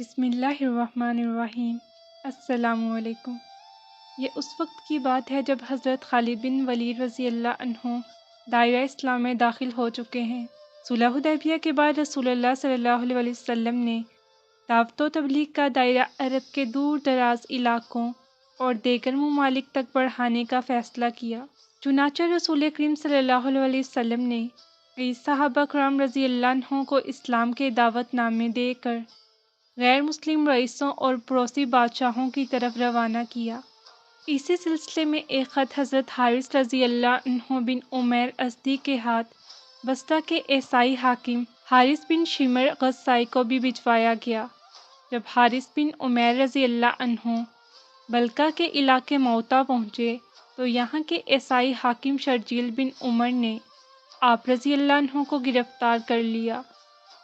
بسم اللہ الرحمن الرحیم۔ السلام علیکم۔ یہ اس وقت کی بات ہے جب حضرت خالد بن ولید رضی اللہ عنہ دائرہ اسلام میں داخل ہو چکے ہیں۔ صلح حدیبیہ کے بعد رسول اللہ صلی اللہ علیہ وسلم نے دعوت و تبلیغ کا دائرہ عرب کے دور دراز علاقوں اور دیگر ممالک تک بڑھانے کا فیصلہ کیا۔ چنانچہ رسول کریم صلی اللہ علیہ وسلم نے کئی صحابہ کرام رضی اللہ عنہ کو اسلام کے دعوت نامے دے کر غیر مسلم رئیسوں اور پڑوسی بادشاہوں کی طرف روانہ کیا۔ اسی سلسلے میں ایک خط حضرت حارث رضی اللہ عنہ بن عمیر ازدی کے ہاتھ بسطہ کے عیسائی حاکم حارث بن شمر غسائی کو بھی بھجوایا گیا۔ جب حارث بن عمیر رضی اللہ عنہ بلقا کے علاقے موتا پہنچے تو یہاں کے عیسائی حاکم شرجیل بن عمر نے آپ رضی اللہ عنہ کو گرفتار کر لیا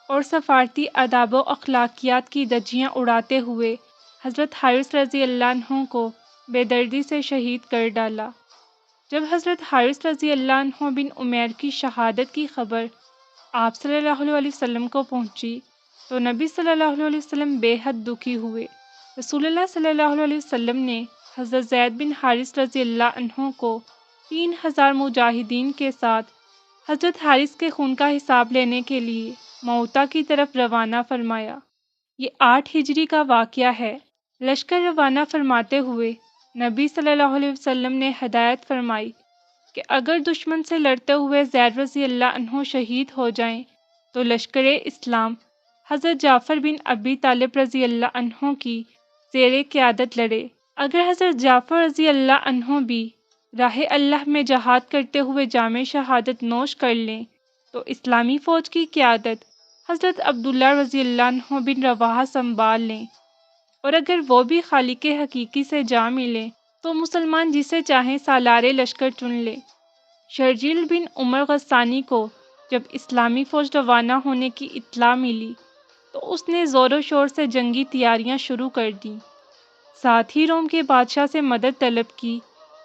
اور سفارتی آداب و اخلاقیات کی دھجیاں اڑاتے ہوئے حضرت حارث رضی اللہ عنہ کو بے دردی سے شہید کر ڈالا۔ جب حضرت حارث رضی اللہ عنہ بن عمیر کی شہادت کی خبر آپ صلی اللہ علیہ وسلم کو پہنچی تو نبی صلی اللہ علیہ وسلم بے حد دکھی ہوئے۔ رسول اللہ صلی اللہ علیہ وسلم نے حضرت زید بن حارث رضی اللہ عنہ کو 3000 مجاہدین کے ساتھ حضرت حارث کے خون کا حساب لینے کے لیے موتا کی طرف روانہ فرمایا۔ یہ 8 ہجری کا واقعہ ہے۔ لشکر روانہ فرماتے ہوئے نبی صلی اللہ علیہ وسلم نے ہدایت فرمائی کہ اگر دشمن سے لڑتے ہوئے زید رضی اللہ عنہ شہید ہو جائیں تو لشکر اسلام حضرت جعفر بن ابی طالب رضی اللہ عنہ کی زیر قیادت لڑے۔ اگر حضرت جعفر رضی اللہ عنہ بھی راہ اللہ میں جہاد کرتے ہوئے جام شہادت نوش کر لیں تو اسلامی فوج کی قیادت حضرت عبداللہ رضی اللہ عنہ بن رواحہ سنبھال لیں، اور اگر وہ بھی خالق حقیقی سے جا ملیں تو مسلمان جسے چاہیں سالار لشکر چن لے۔ شرجیل بن عمر غسانی کو جب اسلامی فوج روانہ ہونے کی اطلاع ملی تو اس نے زور و شور سے جنگی تیاریاں شروع کر دیں۔ ساتھ ہی روم کے بادشاہ سے مدد طلب کی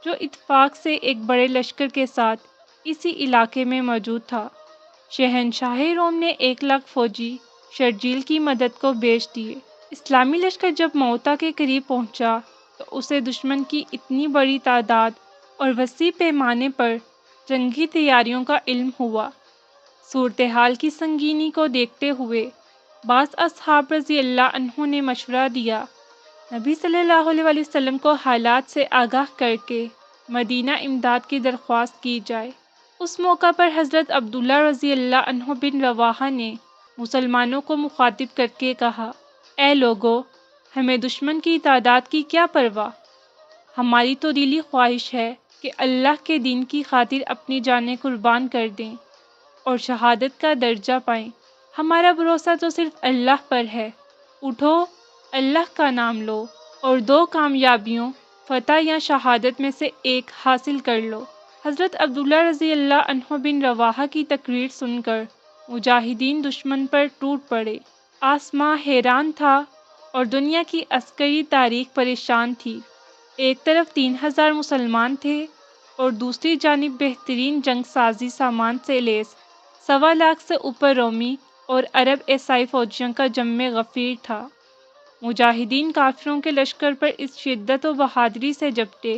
جو اتفاق سے ایک بڑے لشکر کے ساتھ اسی علاقے میں موجود تھا۔ شہنشاہ روم نے 1,00,000 فوجی شرجیل کی مدد کو بھیج دیے۔ اسلامی لشکر جب موتا کے قریب پہنچا تو اسے دشمن کی اتنی بڑی تعداد اور وسیع پیمانے پر جنگی تیاریوں کا علم ہوا۔ صورتحال کی سنگینی کو دیکھتے ہوئے بعض اصحاب رضی اللہ عنہ نے مشورہ دیا نبی صلی اللہ علیہ وسلم کو حالات سے آگاہ کر کے مدینہ امداد کی درخواست کی جائے۔ اس موقع پر حضرت عبداللہ رضی اللہ عنہ بن رواحہ نے مسلمانوں کو مخاطب کر کے کہا، اے لوگو، ہمیں دشمن کی تعداد کی کیا پرواہ؟ ہماری تو دلی خواہش ہے کہ اللہ کے دین کی خاطر اپنی جانیں قربان کر دیں اور شہادت کا درجہ پائیں۔ ہمارا بھروسہ تو صرف اللہ پر ہے۔ اٹھو، اللہ کا نام لو اور 2 کامیابیوں، فتح یا شہادت میں سے ایک حاصل کر لو۔ حضرت عبداللہ رضی اللہ عنہ بن رواحہ کی تقریر سن کر مجاہدین دشمن پر ٹوٹ پڑے۔ آسمان حیران تھا اور دنیا کی عسکری تاریخ پریشان تھی۔ ایک طرف 3000 مسلمان تھے اور دوسری جانب بہترین جنگ سازی سامان سے لیس 1,25,000 سے اوپر رومی اور عرب عیسائی فوجیوں کا جم غفیر تھا۔ مجاہدین کافروں کے لشکر پر اس شدت و بہادری سے جپٹے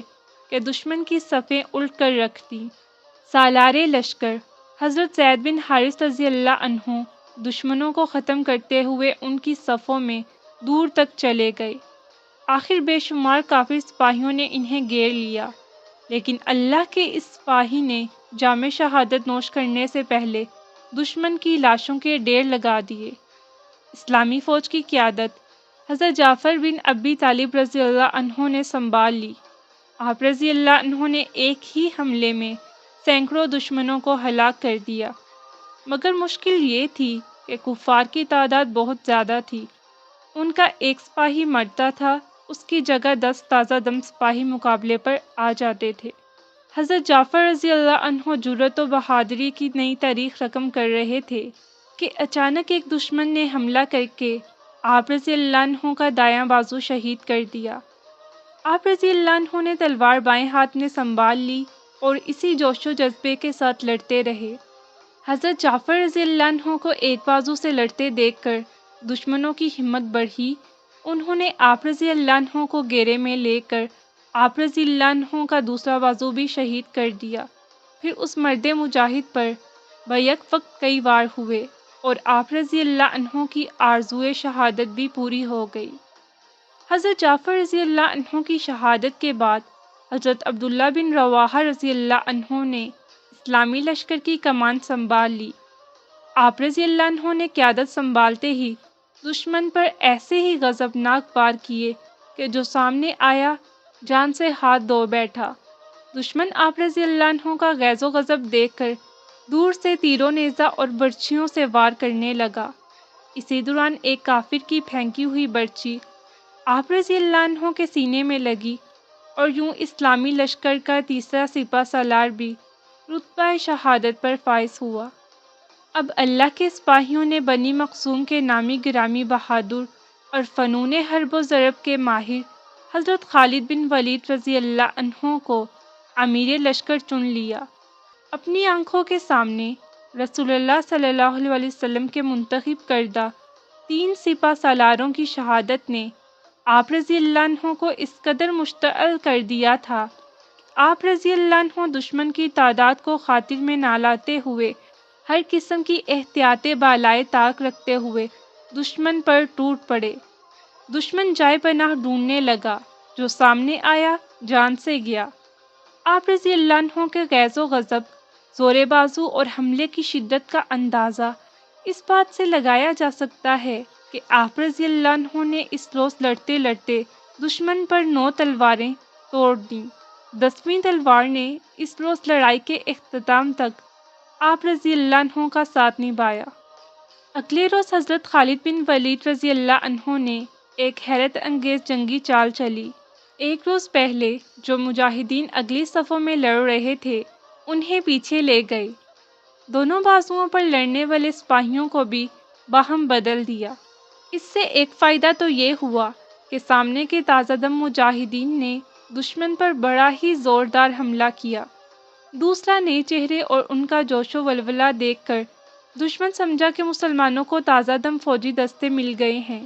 کہ دشمن کی صفیں الٹ کر رکھ دیں۔ سالار لشکر حضرت زید بن حارث رضی اللہ عنہ دشمنوں کو ختم کرتے ہوئے ان کی صفوں میں دور تک چلے گئے۔ آخر بے شمار کافر سپاہیوں نے انہیں گھیر لیا، لیکن اللہ کے اس سپاہی نے جام شہادت نوش کرنے سے پہلے دشمن کی لاشوں کے ڈھیر لگا دیے۔ اسلامی فوج کی قیادت حضرت جعفر بن ابی طالب رضی اللہ عنہ نے سنبھال لی۔ آپ رضی اللہ عنہ نے ایک ہی حملے میں سینکڑوں دشمنوں کو ہلاک کر دیا، مگر مشکل یہ تھی کہ کفار کی تعداد بہت زیادہ تھی۔ ان کا ایک سپاہی مرتا تھا، اس کی جگہ 10 تازہ دم سپاہی مقابلے پر آ جاتے تھے۔ حضرت جعفر رضی اللہ عنہ جرأت و بہادری کی نئی تاریخ رقم کر رہے تھے کہ اچانک ایک دشمن نے حملہ کر کے آپ رضی اللہ عنہ کا دایاں بازو شہید کر دیا۔ آپ رضی اللہ عنہ نے تلوار بائیں ہاتھ میں سنبھال لی اور اسی جوش و جذبے کے ساتھ لڑتے رہے۔ حضرت جعفر رضی اللہ عنہ کو ایک بازو سے لڑتے دیکھ کر دشمنوں کی ہمت بڑھی، انہوں نے آپ رضی اللہ عنہ کو گھیرے میں لے کر آپ رضی اللہ عنہ کا دوسرا بازو بھی شہید کر دیا۔ پھر اس مرد مجاہد پر بیک وقت کئی وار ہوئے اور آپ رضی اللہ عنہ کی آرزوئے شہادت بھی پوری ہو گئی۔ حضرت جعفر رضی اللہ عنہ کی شہادت کے بعد حضرت عبداللہ بن رواحہ رضی اللہ عنہ نے اسلامی لشکر کی کمان سنبھال لی۔ آپ رضی اللہ عنہ نے قیادت سنبھالتے ہی دشمن پر ایسے ہی غضبناک وار کیے کہ جو سامنے آیا جان سے ہاتھ دھو بیٹھا۔ دشمن آپ رضی اللہ عنہ کا غیظ و غضب دیکھ کر دور سے تیر و نیزہ اور برچھیوں سے وار کرنے لگا۔ اسی دوران ایک کافر کی پھینکی ہوئی برچھی آپ رضی اللہ عنہ کے سینے میں لگی اور یوں اسلامی لشکر کا تیسرا سپہ سالار بھی رتبہ شہادت پر فائز ہوا۔ اب اللہ کے سپاہیوں نے بنی مخزوم کے نامی گرامی بہادر اور فنون حرب و ضرب کے ماہر حضرت خالد بن ولید رضی اللہ عنہ کو امیر لشکر چن لیا۔ اپنی آنکھوں کے سامنے رسول اللہ صلی اللہ علیہ وسلم کے منتخب کردہ 3 سپہ سالاروں کی شہادت نے آپ رضی اللہ عنہ کو اس قدر مشتعل کر دیا تھا کہ آپ رضی اللہ عنہ دشمن کی تعداد کو خاطر میں نہ لاتے ہوئے ہر قسم کی احتیاط بالائے طاق رکھتے ہوئے دشمن پر ٹوٹ پڑے۔ دشمن جائے پناہ ڈھونڈنے لگا، جو سامنے آیا جان سے گیا۔ آپ رضی اللہ عنہ کے غیظ و غضب، زور بازو اور حملے کی شدت کا اندازہ اس بات سے لگایا جا سکتا ہے کہ آپ رضی اللہ عنہ نے اس روز لڑتے لڑتے دشمن پر 9 تلواریں توڑ دیں۔ 10ویں تلوار نے اس روز لڑائی کے اختتام تک آپ رضی اللہ عنہ کا ساتھ نبھایا۔ اگلے روز حضرت خالد بن ولید رضی اللہ عنہ نے ایک حیرت انگیز جنگی چال چلی۔ ایک روز پہلے جو مجاہدین اگلی صفوں میں لڑ رہے تھے انہیں پیچھے لے گئے، دونوں بازوؤں پر لڑنے والے سپاہیوں کو بھی باہم بدل دیا۔ اس سے ایک فائدہ تو یہ ہوا کہ سامنے کے تازہ دم مجاہدین نے دشمن پر بڑا ہی زوردار حملہ کیا۔ دوسرا، نئے چہرے اور ان کا جوش و ولولہ دیکھ کر دشمن سمجھا کہ مسلمانوں کو تازہ دم فوجی دستے مل گئے ہیں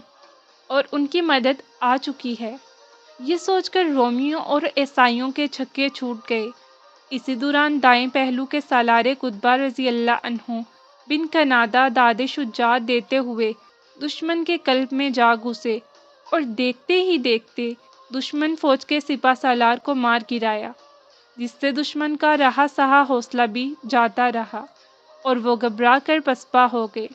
اور ان کی مدد آ چکی ہے۔ یہ سوچ کر رومیوں اور عیسائیوں کے چھکے چھوٹ گئے۔ اسی دوران دائیں پہلو کے سالار قطبہ رضی اللہ عنہ بن کنادہ داد شجاعت دیتے ہوئے دشمن کے قلب میں جا گھسے اور دیکھتے ہی دیکھتے دشمن فوج کے سپہ سالار کو مار گرایا، جس سے دشمن کا رہا سہا حوصلہ بھی جاتا رہا اور وہ گھبرا کر پسپا ہو گئے۔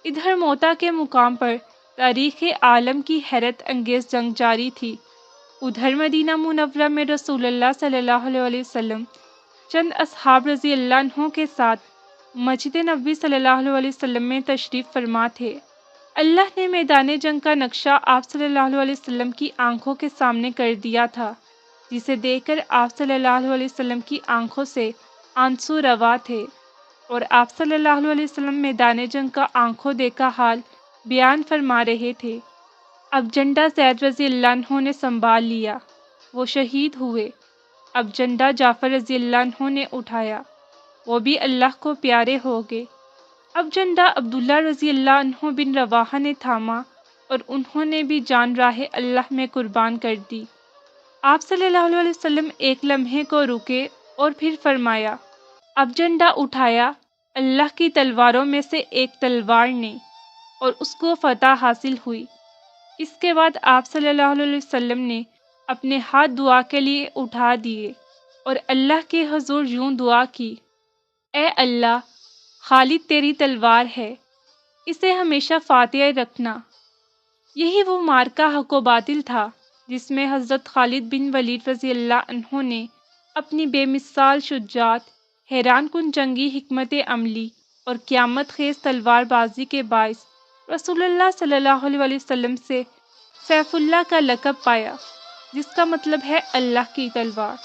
ادھر موتا کے مقام پر تاریخ عالم کی حیرت انگیز جنگ جاری تھی، ادھر مدینہ منورہ میں رسول اللہ صلی اللہ علیہ وسلم چند اصحاب رضی اللہ عنہ کے ساتھ مسجد نبوی صلی اللہ علیہ وسلم میں تشریف فرما تھے۔ اللہ نے میدان جنگ کا نقشہ آپ صلی اللہ علیہ وسلم کی آنکھوں کے سامنے کر دیا تھا، جسے دیکھ کر آپ صلی اللہ علیہ وسلم کی آنکھوں سے آنسو روا تھے، اور آپ صلی اللہ علیہ وسلم میدان جنگ کا آنکھوں دیکھا حال بیان فرما رہے تھے۔ اب جھنڈا زید رضی اللہ عنہ نے سنبھال لیا، وہ شہید ہوئے۔ اب جھنڈا جعفر رضی اللہ عنہ نے اٹھایا، وہ بھی اللہ کو پیارے ہو گئے۔ اب جھنڈا عبداللہ رضی اللہ عنہ بن رواحہ نے تھاما اور انہوں نے بھی جان راہ اللہ میں قربان کر دی۔ آپ صلی اللہ علیہ وسلم ایک لمحے کو رکے اور پھر فرمایا، اب جھنڈا اٹھایا اللہ کی تلواروں میں سے ایک تلوار نے، اور اس کو فتح حاصل ہوئی۔ اس کے بعد آپ صلی اللہ علیہ وسلم نے اپنے ہاتھ دعا کے لیے اٹھا دیے اور اللہ کے حضور یوں دعا کی، اے اللہ، خالد تیری تلوار ہے، اسے ہمیشہ فاتح رکھنا۔ یہی وہ معرکہ حق و باطل تھا جس میں حضرت خالد بن ولید رضی اللہ عنہ نے اپنی بے مثال شجاعت، حیران کن جنگی حکمت عملی اور قیامت خیز تلوار بازی کے باعث رسول اللہ صلی اللہ علیہ وسلم سے سیف اللہ کا لقب پایا، جس کا مطلب ہے اللہ کی تلوار۔